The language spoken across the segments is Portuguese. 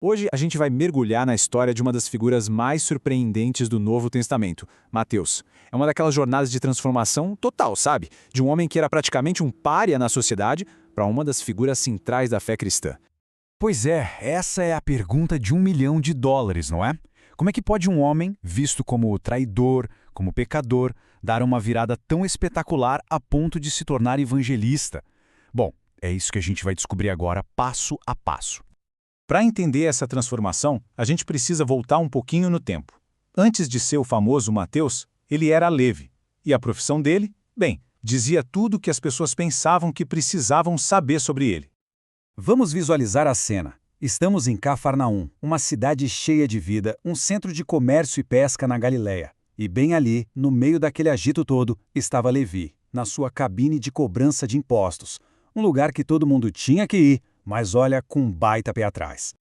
Hoje a gente vai mergulhar na história de uma das figuras mais surpreendentes do Novo Testamento, Mateus. É uma daquelas jornadas de transformação total, sabe? De um homem que era praticamente um pária na sociedade para uma das figuras centrais da fé cristã. Pois é, essa é a pergunta de US$ 1 milhão, não é? Como é que pode um homem, visto como traidor, como pecador, dar uma virada tão espetacular a ponto de se tornar evangelista? Bom, é isso que a gente vai descobrir agora, passo a passo. Para entender essa transformação, a gente precisa voltar um pouquinho no tempo. Antes de ser o famoso Mateus, ele era Levi. E a profissão dele? Bem, dizia tudo o que as pessoas pensavam que precisavam saber sobre ele. Vamos visualizar a cena. Estamos em Cafarnaum, uma cidade cheia de vida, um centro de comércio e pesca na Galileia. E bem ali, no meio daquele agito todo, estava Levi, na sua cabine de cobrança de impostos. Um lugar que todo mundo tinha que ir, mas olha, com um baita pé atrás.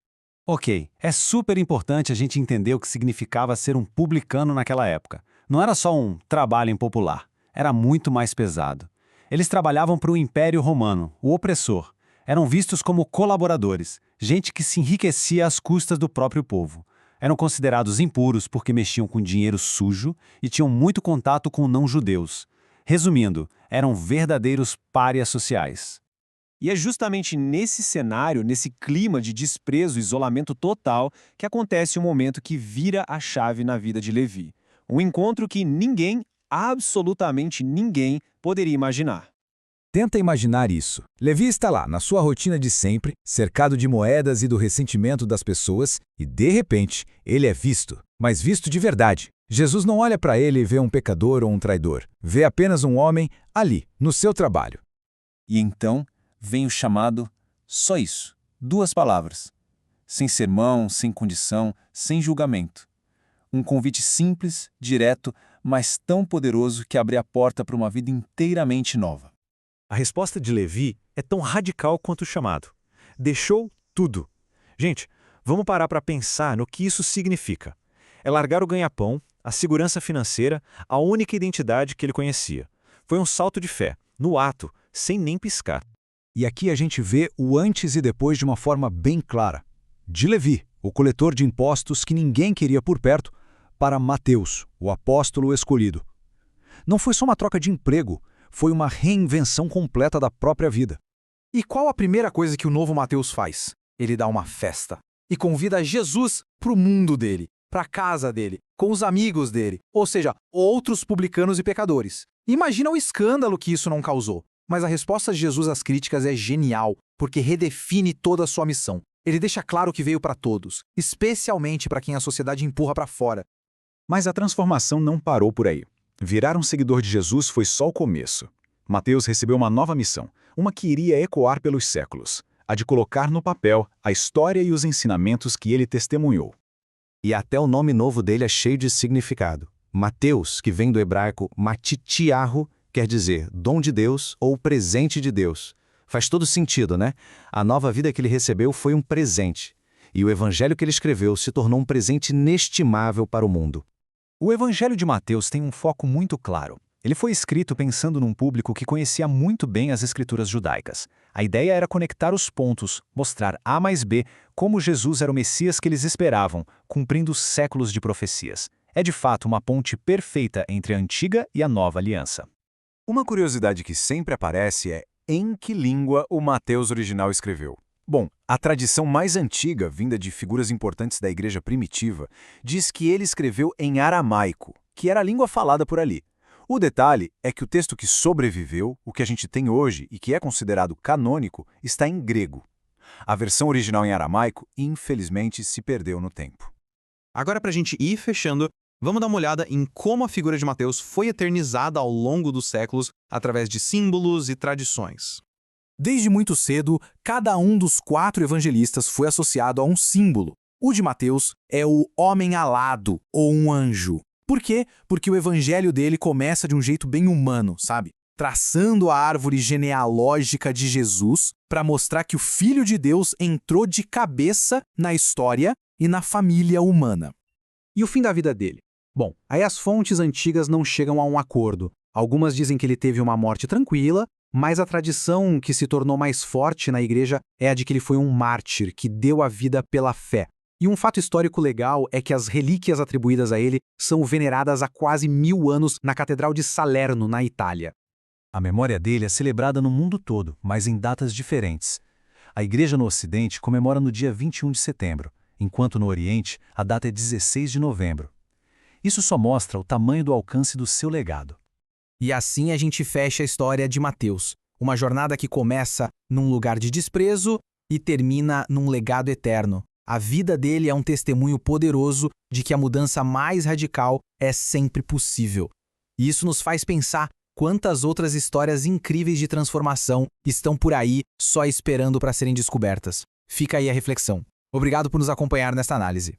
Ok, é super importante a gente entender o que significava ser um publicano naquela época. Não era só um trabalho impopular, era muito mais pesado. Eles trabalhavam para o Império Romano, o opressor. Eram vistos como colaboradores, gente que se enriquecia às custas do próprio povo. Eram considerados impuros porque mexiam com dinheiro sujo e tinham muito contato com não-judeus. Resumindo, eram verdadeiros párias sociais. E é justamente nesse cenário, nesse clima de desprezo e isolamento total, que acontece o momento que vira a chave na vida de Levi. Um encontro que ninguém, absolutamente ninguém, poderia imaginar. Tenta imaginar isso. Levi está lá, na sua rotina de sempre, cercado de moedas e do ressentimento das pessoas, e de repente, ele é visto, mas visto de verdade. Jesus não olha para ele e vê um pecador ou um traidor. Vê apenas um homem ali, no seu trabalho. E então vem o chamado só isso. 2 palavras. Sem sermão, sem condição, sem julgamento. Um convite simples, direto, mas tão poderoso que abre a porta para uma vida inteiramente nova. A resposta de Levi é tão radical quanto o chamado. Deixou tudo. Gente, vamos parar para pensar no que isso significa. É largar o ganha-pão, a segurança financeira, a única identidade que ele conhecia. Foi um salto de fé, no ato, sem nem piscar. E aqui a gente vê o antes e depois de uma forma bem clara. De Levi, o coletor de impostos que ninguém queria por perto, para Mateus, o apóstolo escolhido. Não foi só uma troca de emprego, foi uma reinvenção completa da própria vida. E qual a primeira coisa que o novo Mateus faz? Ele dá uma festa e convida Jesus para o mundo dele, para a casa dele, com os amigos dele, ou seja, outros publicanos e pecadores. Imagina o escândalo que isso não causou. Mas a resposta de Jesus às críticas é genial, porque redefine toda a sua missão. Ele deixa claro que veio para todos, especialmente para quem a sociedade empurra para fora. Mas a transformação não parou por aí. Virar um seguidor de Jesus foi só o começo. Mateus recebeu uma nova missão, uma que iria ecoar pelos séculos, a de colocar no papel a história e os ensinamentos que ele testemunhou. E até o nome novo dele é cheio de significado. Mateus, que vem do hebraico matitiarro, quer dizer dom de Deus ou presente de Deus. Faz todo sentido, né? A nova vida que ele recebeu foi um presente. E o evangelho que ele escreveu se tornou um presente inestimável para o mundo. O Evangelho de Mateus tem um foco muito claro. Ele foi escrito pensando num público que conhecia muito bem as escrituras judaicas. A ideia era conectar os pontos, mostrar A mais B como Jesus era o Messias que eles esperavam, cumprindo séculos de profecias. É de fato uma ponte perfeita entre a antiga e a nova aliança. Uma curiosidade que sempre aparece é em que língua o Mateus original escreveu. Bom, a tradição mais antiga, vinda de figuras importantes da igreja primitiva, diz que ele escreveu em aramaico, que era a língua falada por ali. O detalhe é que o texto que sobreviveu, o que a gente tem hoje e que é considerado canônico, está em grego. A versão original em aramaico, infelizmente, se perdeu no tempo. Agora, para a gente ir fechando, vamos dar uma olhada em como a figura de Mateus foi eternizada ao longo dos séculos através de símbolos e tradições. Desde muito cedo, cada um dos 4 evangelistas foi associado a um símbolo. O de Mateus é o homem alado, ou um anjo. Por quê? Porque o evangelho dele começa de um jeito bem humano, sabe? Traçando a árvore genealógica de Jesus para mostrar que o Filho de Deus entrou de cabeça na história e na família humana. E o fim da vida dele? Bom, aí as fontes antigas não chegam a um acordo. Algumas dizem que ele teve uma morte tranquila, mas a tradição que se tornou mais forte na igreja é a de que ele foi um mártir que deu a vida pela fé. E um fato histórico legal é que as relíquias atribuídas a ele são veneradas há quase 1000 anos na Catedral de Salerno, na Itália. A memória dele é celebrada no mundo todo, mas em datas diferentes. A igreja no Ocidente comemora no dia 21 de setembro, enquanto no Oriente a data é 16 de novembro. Isso só mostra o tamanho do alcance do seu legado. E assim a gente fecha a história de Mateus, uma jornada que começa num lugar de desprezo e termina num legado eterno. A vida dele é um testemunho poderoso de que a mudança mais radical é sempre possível. E isso nos faz pensar quantas outras histórias incríveis de transformação estão por aí só esperando para serem descobertas. Fica aí a reflexão. Obrigado por nos acompanhar nesta análise.